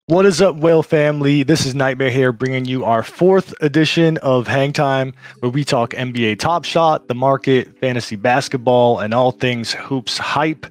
What is up, Whale family? This is Nytmare here, bringing you our fourth edition of Hang Time, where we talk NBA Top Shot, the market, fantasy basketball, and all things hoops hype.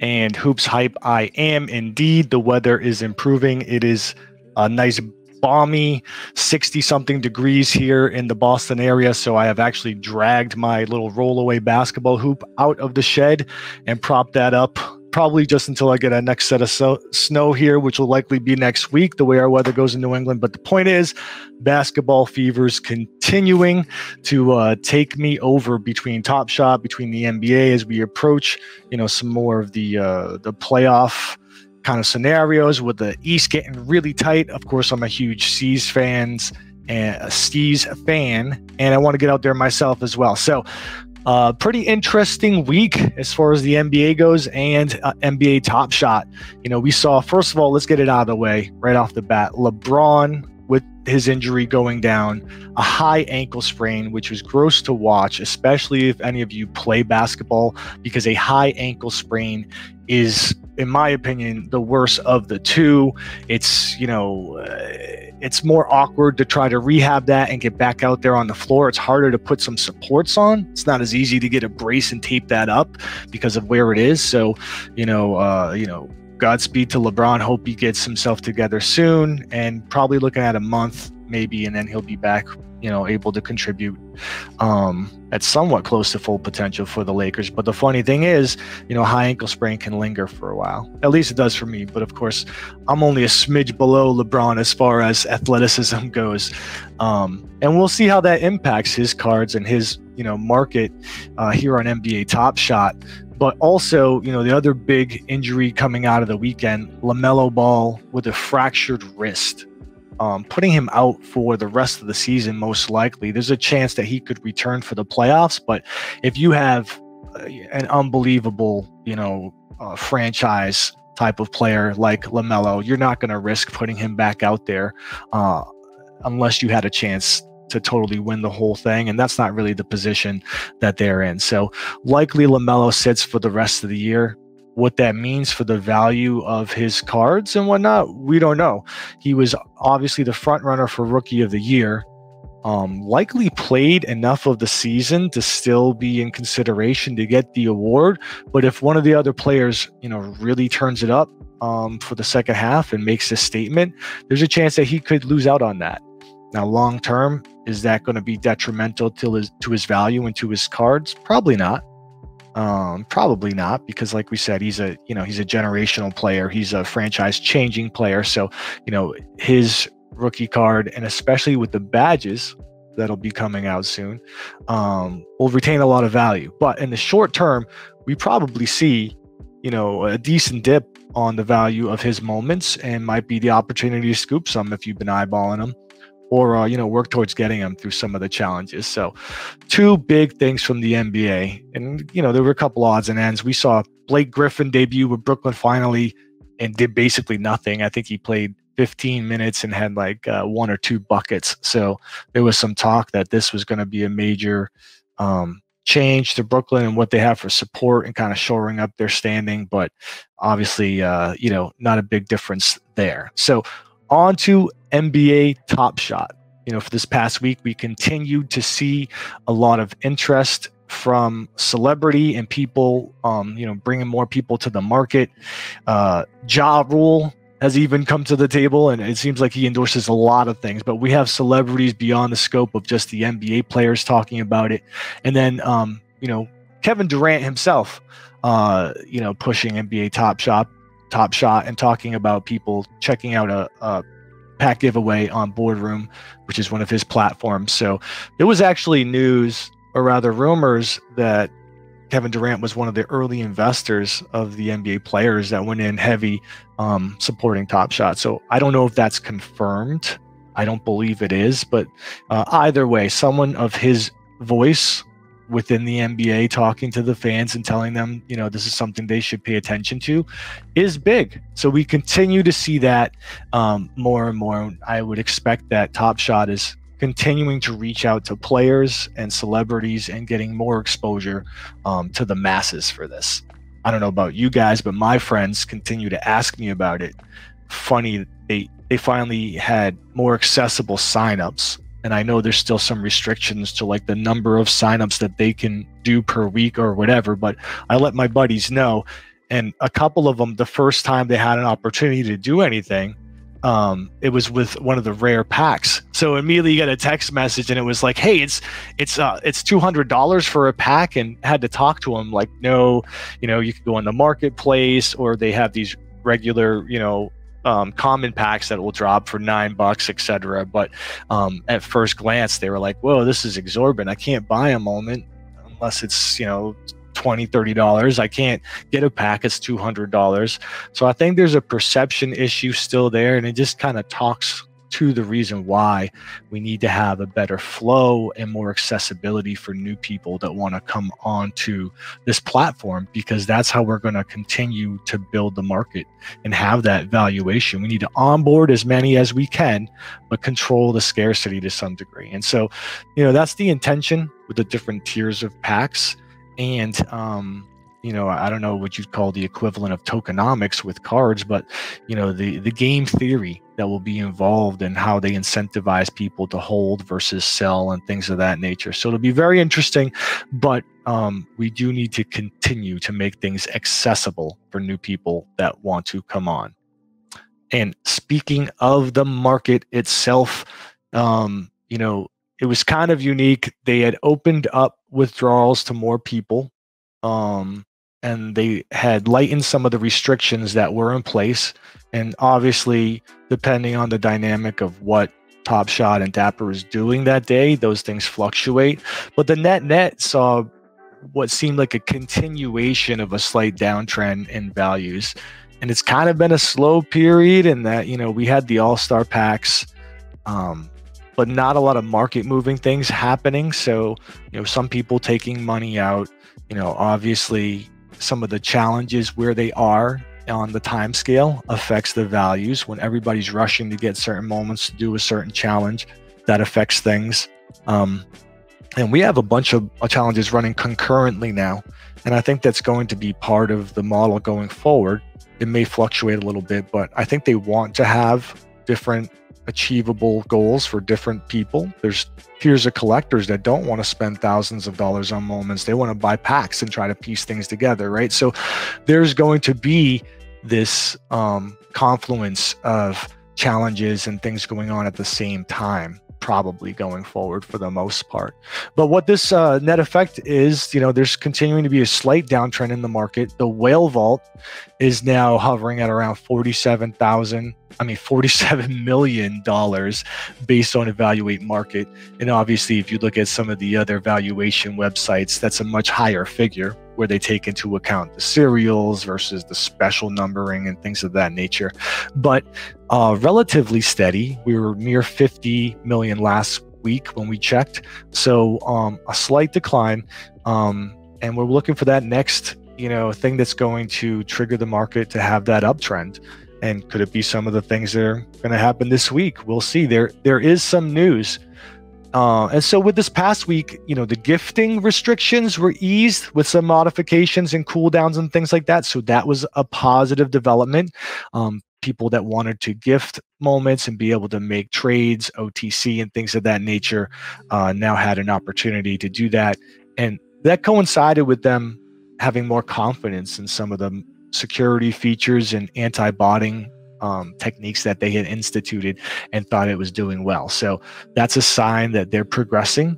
And hoops hype, I am indeed. The weather is improving. It is a nice, balmy 60-something degrees here in the Boston area. So I have actually dragged my little rollaway basketball hoop out of the shed and propped that up, probably just until I get a next set of snow here, which will likely be next week, the way our weather goes in New England. But the point is, basketball fever's continuing to take me over between Top Shot, between the NBA as we approach, some more of the playoff kind of scenarios with the East getting really tight. Of course, I'm a huge Steez fan, and I want to get out there myself as well. So pretty interesting week as far as the NBA goes and NBA Top Shot. We saw, first of all, let's get it out of the way right off the bat. LeBron, with his injury going down, a high ankle sprain, which was gross to watch, especially if any of you play basketball, because a high ankle sprain is, in my opinion, the worst of the two. It's, it's more awkward to try to rehab that and get back out there on the floor. It's harder to put some supports on. It's not as easy to get a brace and tape that up because of where it is. So, Godspeed to LeBron. Hope he gets himself together soon, and probably looking at a month maybe, and then he'll be back, able to contribute at somewhat close to full potential for the Lakers. But the funny thing is, high ankle sprain can linger for a while. At least it does for me. But of course, I'm only a smidge below LeBron as far as athleticism goes. And we'll see how that impacts his cards and his, market here on NBA Top Shot. But also, the other big injury coming out of the weekend, LaMelo Ball with a fractured wrist. Putting him out for the rest of the season, most likely. There's a chance that he could return for the playoffs, but if you have an unbelievable, franchise type of player like LaMelo, you're not going to risk putting him back out there unless you had a chance to totally win the whole thing, and that's not really the position that they're in. So likely LaMelo sits for the rest of the year. What that means for the value of his cards and whatnot, we don't know. He was obviously the front runner for Rookie of the Year. Likely played enough of the season to still be in consideration to get the award. But if one of the other players, really turns it up for the second half and makes a statement, there's a chance that he could lose out on that. Now, long term, is that going to be detrimental to his value and to his cards? Probably not. Probably not, because like we said, he's a generational player. He's a franchise changing player. So, his rookie card, and especially with the badges that'll be coming out soon, will retain a lot of value. But in the short term, we probably see, a decent dip on the value of his moments, and might be the opportunity to scoop some if you've been eyeballing him, or work towards getting him through some of the challenges. So two big things from the NBA. And, there were a couple odds and ends. We saw Blake Griffin debut with Brooklyn finally and did basically nothing. I think he played 15 minutes and had like one or two buckets. So there was some talk that this was going to be a major change to Brooklyn and what they have for support and kind of shoring up their standing. But obviously, not a big difference there. So on to NBA Top Shot. For this past week, we continued to see a lot of interest from celebrity and people, bringing more people to the market. Ja Rule has even come to the table, and it seems like he endorses a lot of things. But we have celebrities beyond the scope of just the NBA players talking about it. And then, Kevin Durant himself, pushing NBA Top Shot and talking about people checking out a pack giveaway on Boardroom, which is one of his platforms. So there was actually news, or rather rumors, that Kevin Durant was one of the early investors of the NBA players that went in heavy supporting Top Shot. So I don't know if that's confirmed. I don't believe it is, but either way, someone of his voice within the NBA talking to the fans and telling them, this is something they should pay attention to, is big. So we continue to see that more and more. I would expect that Top Shot is continuing to reach out to players and celebrities and getting more exposure to the masses for this. I don't know about you guys, but my friends continue to ask me about it. Funny, they they finally had more accessible signups. And I know there's still some restrictions to like the number of signups that they can do per week or whatever, but I let my buddies know. And a couple of them, the first time they had an opportunity to do anything, it was with one of the rare packs. So immediately you got a text message and it was like, hey, it's $200 for a pack, and had to talk to them like, no, you could go on the marketplace, or they have these regular, common packs that will drop for $9, etc. But at first glance, they were like, whoa, this is exorbitant. I can't buy a moment unless it's, $20-$30. I can't get a pack, it's $200. So I think there's a perception issue still there, and it just kind of talks to the reason why we need to have a better flow and more accessibility for new people that want to come onto this platform, because that's how we're going to continue to build the market and have that valuation. We need to onboard as many as we can, but control the scarcity to some degree. And so, that's the intention with the different tiers of packs. And I don't know what you'd call the equivalent of tokenomics with cards, but the game theory that will be involved in how they incentivize people to hold versus sell and things of that nature. So it'll be very interesting, but we do need to continue to make things accessible for new people that want to come on. And speaking of the market itself, it was kind of unique. They had opened up withdrawals to more people, and they had lightened some of the restrictions that were in place. And obviously, depending on the dynamic of what Top Shot and Dapper is doing that day, those things fluctuate. But the net saw what seemed like a continuation of a slight downtrend in values. And it's kind of been a slow period in that, we had the all-star packs, but not a lot of market moving things happening. So, some people taking money out, obviously some of the challenges where they are on the time scale affects the values. When everybody's rushing to get certain moments to do a certain challenge, that affects things. And we have a bunch of challenges running concurrently now. And I think that's going to be part of the model going forward. It may fluctuate a little bit, but I think they want to have different achievable goals for different people. There's tiers of collectors that don't want to spend thousands of dollars on moments. They want to buy packs and try to piece things together, right? So there's going to be this confluence of challenges and things going on at the same time, probably going forward for the most part. But what this net effect is, there's continuing to be a slight downtrend in the market. The whale vault is now hovering at around $47 million based on Evaluate Market. And obviously, if you look at some of the other valuation websites, that's a much higher figure, where they take into account the serials versus the special numbering and things of that nature. But relatively steady. We were near 50 million last week when we checked. So a slight decline. And we're looking for that next, thing that's going to trigger the market to have that uptrend. And could it be some of the things that are going to happen this week? We'll see. There is some news. And so with this past week, the gifting restrictions were eased with some modifications and cooldowns and things like that. So that was a positive development. People that wanted to gift moments and be able to make trades, OTC, and things of that nature now had an opportunity to do that. And that coincided with them having more confidence in some of the security features and anti-botting techniques that they had instituted and thought it was doing well. So that's a sign that they're progressing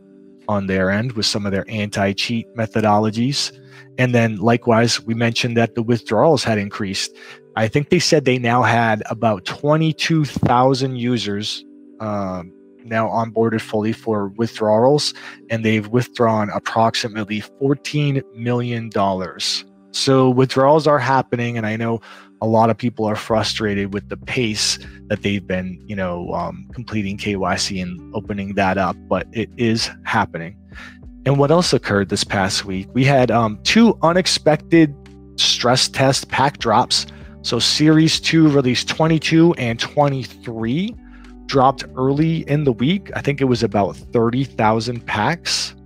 on their end with some of their anti-cheat methodologies. And then likewise, we mentioned that the withdrawals had increased. I think they said they now had about 22,000 users now onboarded fully for withdrawals, and they've withdrawn approximately $14 million. So withdrawals are happening, and I know a lot of people are frustrated with the pace that they've been, completing KYC and opening that up, but it is happening. And what else occurred this past week? We had two unexpected stress test pack drops. So Series 2 released 22 and 23 dropped early in the week. I think it was about 30,000 packs.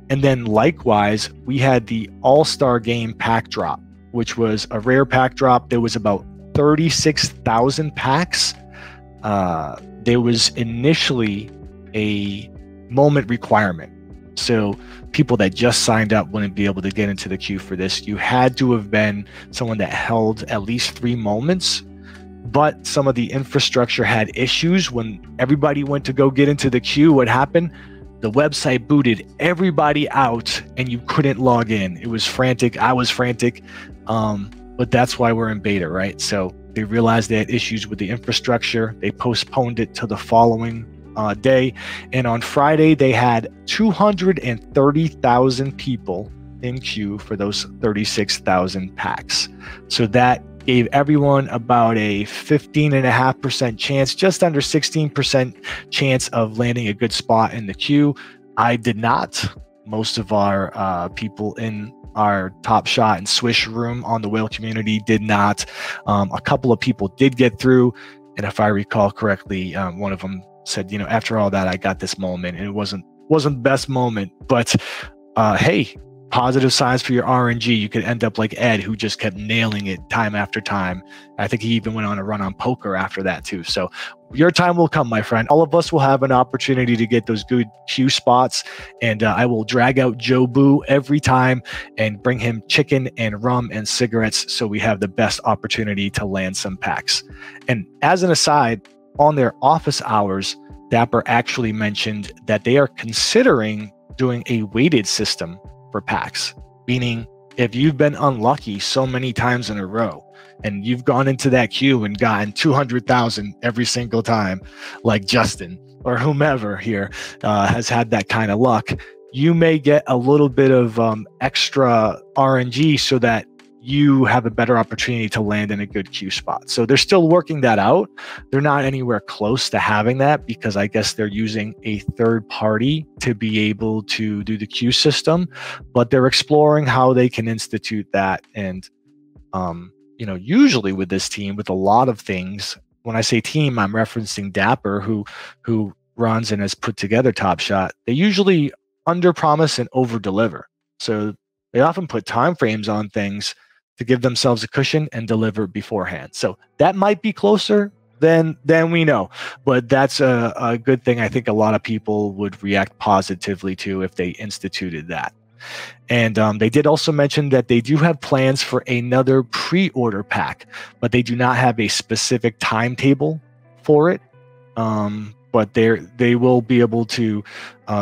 And then likewise, we had the All-Star Game pack drop, which was a rare pack drop. There was about 36,000 packs. there was initially a moment requirement. So people that just signed up wouldn't be able to get into the queue for this. You had to have been someone that held at least 3 moments, but some of the infrastructure had issues. When everybody went to go get into the queue, what happened? The website booted everybody out and you couldn't log in. It was frantic. I was frantic. But that's why we're in beta, right? So they realized they had issues with the infrastructure. They postponed it to the following day. And on Friday, they had 230,000 people in queue for those 36,000 packs. So that gave everyone about a 15.5% chance, just under 16% chance of landing a good spot in the queue. I did not. Most of our people in our Top Shot and Swish room on the whale community did not. A couple of people did get through. And if I recall correctly, one of them said, you know, after all that, I got this moment, and it wasn't the best moment, but hey, positive signs for your RNG. You could end up like Ed, who just kept nailing it time after time. I think he even went on a run on poker after that too. So your time will come, my friend. All of us will have an opportunity to get those good queue spots, and I will drag out Joe Boo every time and bring him chicken and rum and cigarettes so we have the best opportunity to land some packs. And as an aside, on their office hours, Dapper actually mentioned that they are considering doing a weighted system for packs, meaning if you've been unlucky so many times in a row and you've gone into that queue and gotten 200,000 every single time, like Justin or whomever here has had that kind of luck, you may get a little bit of extra RNG so that you have a better opportunity to land in a good queue spot. So they're still working that out. They're not anywhere close to having that because I guess they're using a third party to be able to do the queue system, but they're exploring how they can institute that. And, you know, usually with this team, with a lot of things, when I say team, I'm referencing Dapper, who runs and has put together Top Shot. They usually under promise and over deliver. So they often put timeframes on things to give themselves a cushion and deliver beforehand. So that might be closer than we know, but that's a good thing. I think a lot of people would react positively to if they instituted that. And they did also mention that they do have plans for another pre-order pack, but they do not have a specific timetable for it. But they will be able to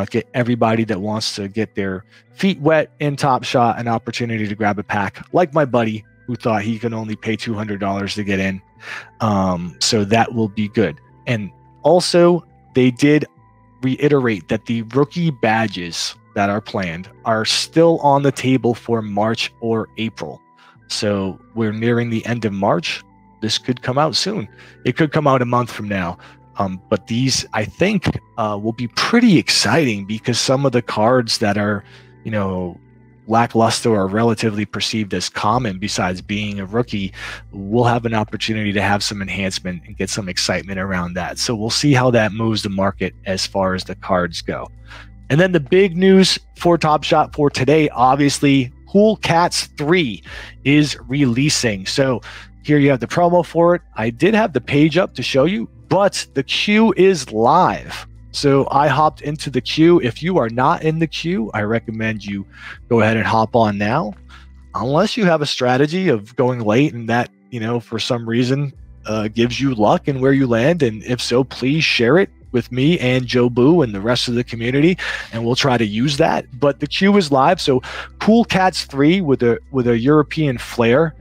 get everybody that wants to get their feet wet in Top Shot an opportunity to grab a pack, like my buddy who thought he could only pay $200 to get in. So that will be good. And also, they did reiterate that the rookie badges that are planned are still on the table for March or April. So we're nearing the end of March. This could come out soon. It could come out a month from now. But these, I think, will be pretty exciting because some of the cards that are, you know, lackluster or relatively perceived as common, besides being a rookie, will have an opportunity to have some enhancement and get some excitement around that. So we'll see how that moves the market as far as the cards go. And then the big news for Top Shot for today, obviously, Cool Cats 3 is releasing. So here you have the promo for it. I did have the page up to show you, but the queue is live. So I hopped into the queue. If you are not in the queue, I recommend you go ahead and hop on now, unless you have a strategy of going late and that, you know, for some reason gives you luck in where you land. And if so, please share it with me and Joe Boo and the rest of the community, and we'll try to use that. But the queue is live. So Cool Cats 3 with a European flair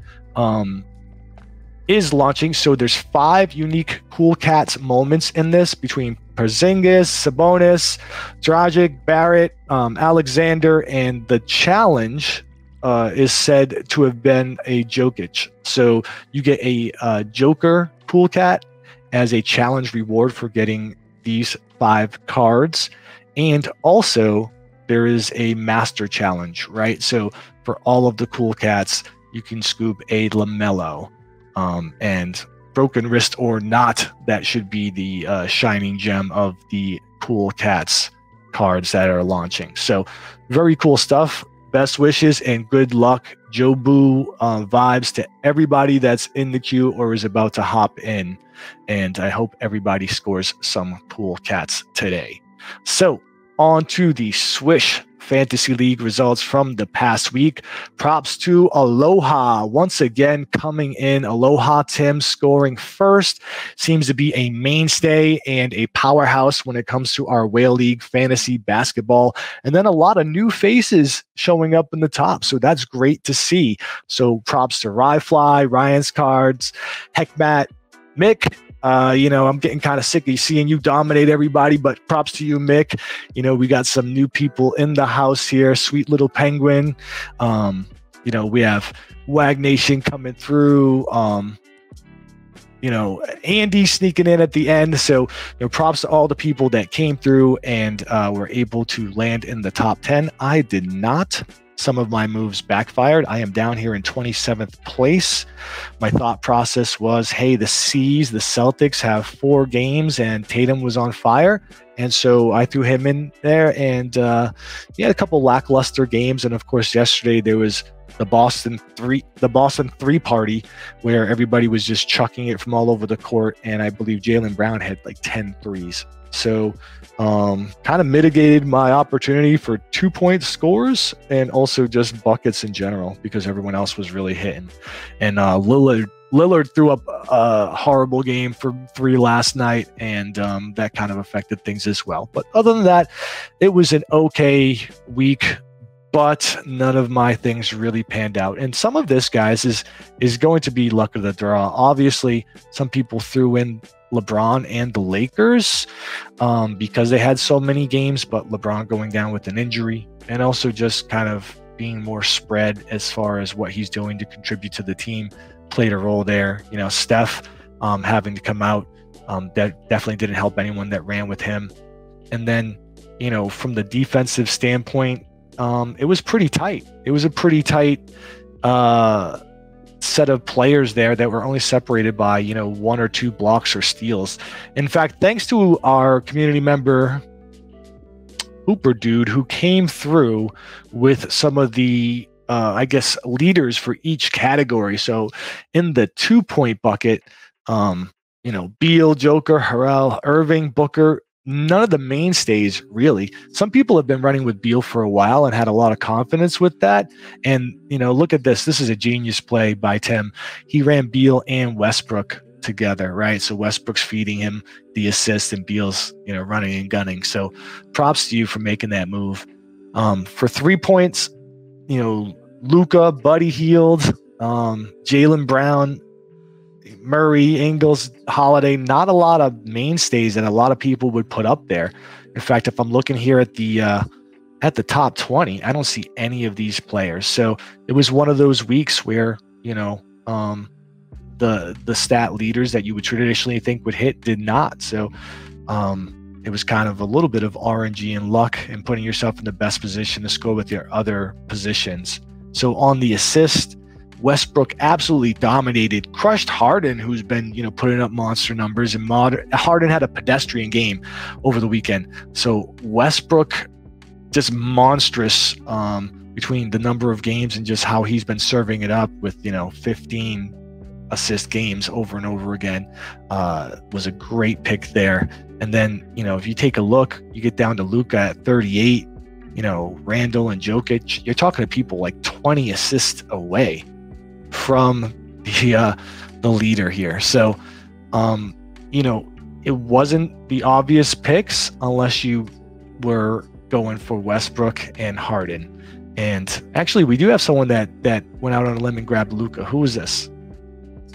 is launching. So there's 5 unique Cool Cats moments in this between Porzingis, Sabonis, Dragic, Barrett, Alexander, and the challenge is said to have been a Jokic. So you get a Joker Cool Cat as a challenge reward for getting these 5 cards. And also there is a master challenge, right? So for all of the Cool Cats, you can scoop a LaMelo. And broken wrist or not, that should be the shining gem of the Cool Cats cards that are launching. So very cool stuff. best wishes and good luck, Jobu vibes to everybody that's in the queue or is about to hop in. And I hope everybody scores some pool cats today. So on to the Swish Fantasy League results from the past week. Props to Aloha once again coming in. Aloha Tim scoring first. Seems to be a mainstay and a powerhouse when it comes to our Whale League fantasy basketball. And then a lot of new faces showing up in the top. So that's great to see. So props to Ryfly, Ryan's Cards, Heckmat, Mick. I'm getting kind of sick of seeing you dominate everybody, but props to you, Mick. We got some new people in the house here. Sweet little penguin. We have Wag Nation coming through. Andy sneaking in at the end. So, props to all the people that came through and were able to land in the top 10. I did not. Some of my moves backfired. I am down here in 27th place. My thought process was, hey, the Celtics have 4 games and Tatum was on fire. And so I threw him in there, and he had a couple lackluster games. And of course, yesterday there was the Boston 3 party where everybody was just chucking it from all over the court. And I believe Jaylen Brown had like 10 threes. So kind of mitigated my opportunity for 2-point scores and also just buckets in general because everyone else was really hitting. And Lillard threw up a horrible game for 3 last night, and that kind of affected things as well. But other than that, it was an okay week, but none of my things really panned out. And some of this, guys, is going to be luck of the draw. Obviously, some people threw in LeBron and the Lakers because they had so many games, but LeBron going down with an injury and also just kind of being more spread as far as what he's doing to contribute to the team played a role there. Steph having to come out, that definitely didn't help anyone that ran with him. And then, from the defensive standpoint, it was pretty tight. It was a pretty tight set of players there that were only separated by 1 or 2 blocks or steals. In fact, thanks to our community member Hooper Dude, who came through with some of the leaders for each category. So in the 2-point bucket, Beal, Joker, Harrell, Irving, Booker, none of the mainstays really. Some people have been running with Beal for a while and had a lot of confidence with that. And, look at this. This is a genius play by Tim. He ran Beal and Westbrook together, right? So Westbrook's feeding him the assist and Beal's, running and gunning. So props to you for making that move. For 3 points, Luka, Buddy Hield, Jaylen Brown, Murray, Ingles, Holiday, not a lot of mainstays that a lot of people would put up there. In fact, if I'm looking here at the top 20, I don't see any of these players. So it was one of those weeks where, the stat leaders that you would traditionally think would hit did not. So it was kind of a little bit of RNG and luck and putting yourself in the best position to score with your other positions. So on the assist, Westbrook absolutely dominated, crushed Harden, who's been, putting up monster numbers, and Harden had a pedestrian game over the weekend. So Westbrook, just monstrous between the number of games and just how he's been serving it up with, 15 assist games over and over again, was a great pick there. And then, if you take a look, you get down to Luka at 38, Randall and Jokic, you're talking to people like 20 assists away from the leader here. So, it wasn't the obvious picks unless you were going for Westbrook and Harden. And actually, we do have someone that went out on a limb and grabbed Luka. Who is this?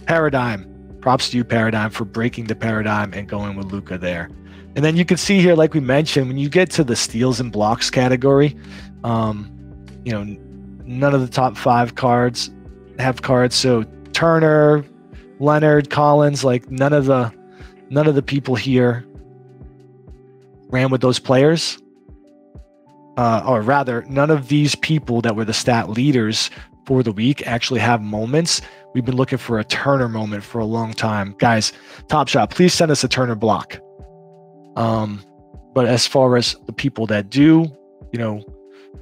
Paradigm. Props to you, Paradigm, for breaking the paradigm and going with Luka there. And then you can see here, like we mentioned, when you get to the steals and blocks category, none of the top 5 cards have cards. So Turner, Leonard, Collins, like none of the people here ran with those players. Or rather, none of these people that were the stat leaders for the week actually have moments. We've been looking for a Turner moment for a long time. Guys, Top Shot, please send us a Turner block. But as far as the people that do,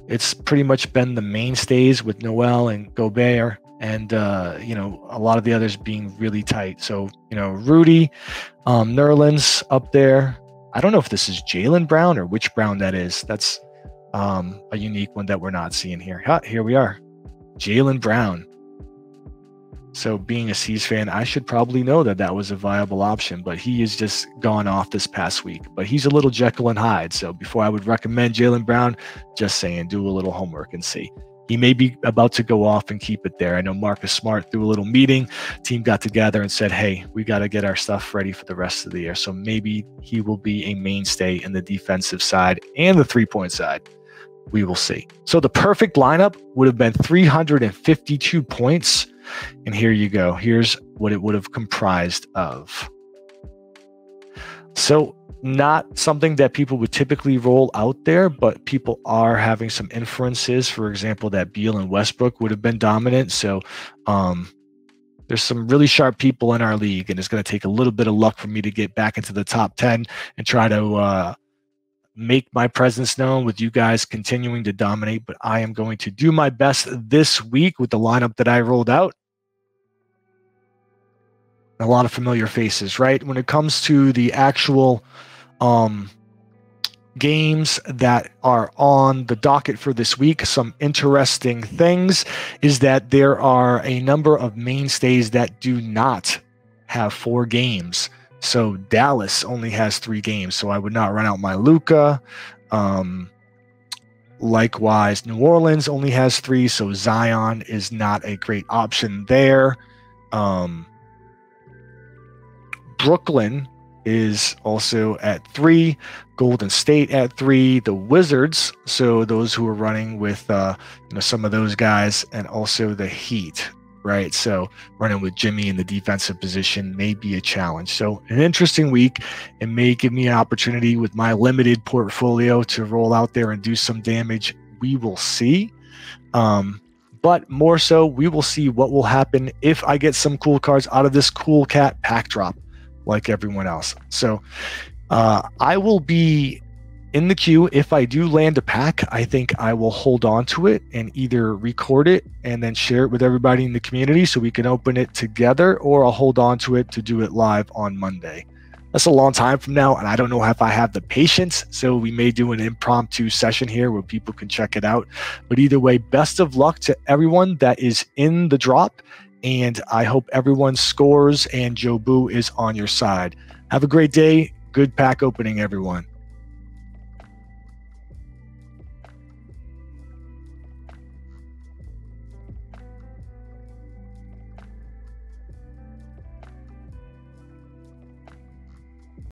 It's pretty much been the mainstays with Noel and Gobert, and a lot of the others being really tight. So Rudy, Nerlens up there. I don't know if this is Jaylen Brown or which Brown that is. That's a unique one that we're not seeing here. Here we are, Jaylen Brown. So being a C's fan, I should probably know that was a viable option, but he has just gone off this past week. But he's a little Jekyll and Hyde. So before I would recommend Jaylen Brown, just saying, do a little homework and see. He may be about to go off and keep it there. I know Marcus Smart threw a little meeting. Team got together and said, hey, we got to get our stuff ready for the rest of the year. So maybe he will be a mainstay in the defensive side and the three-point side. We will see. So the perfect lineup would have been 352 points. And here you go. Here's what it would have comprised of. So not something that people would typically roll out there, but people are having some inferences. For example, that Beal and Westbrook would have been dominant. So there's some really sharp people in our league, and it's going to take a little bit of luck for me to get back into the top 10 and try to make my presence known with you guys continuing to dominate. But I am going to do my best this week with the lineup that I rolled out. A lot of familiar faces, right? When it comes to the actual games that are on the docket for this week, some interesting things is that there are a number of mainstays that do not have 4 games. So Dallas only has 3 games, so I would not run out my Luka. Likewise, New Orleans only has 3, so Zion is not a great option there. Brooklyn is also at 3, Golden State at 3, the Wizards, so those who are running with some of those guys, and also the Heat, right? So running with Jimmy in the defensive position may be a challenge. So an interesting week. It may give me an opportunity with my limited portfolio to roll out there and do some damage. We will see. But more so, we will see what will happen if I get some cool cards out of this Cool Cat pack drop like everyone else. So I will be in the queue. If I do land a pack, I think I will hold on to it and either record it and then share it with everybody in the community so we can open it together, or I'll hold on to it to do it live on Monday. That's a long time from now, and I don't know if I have the patience, so we may do an impromptu session here where people can check it out. But either way, best of luck to everyone that is in the drop, and I hope everyone scores and Joe Boo is on your side. Have a great day. Good pack opening, everyone.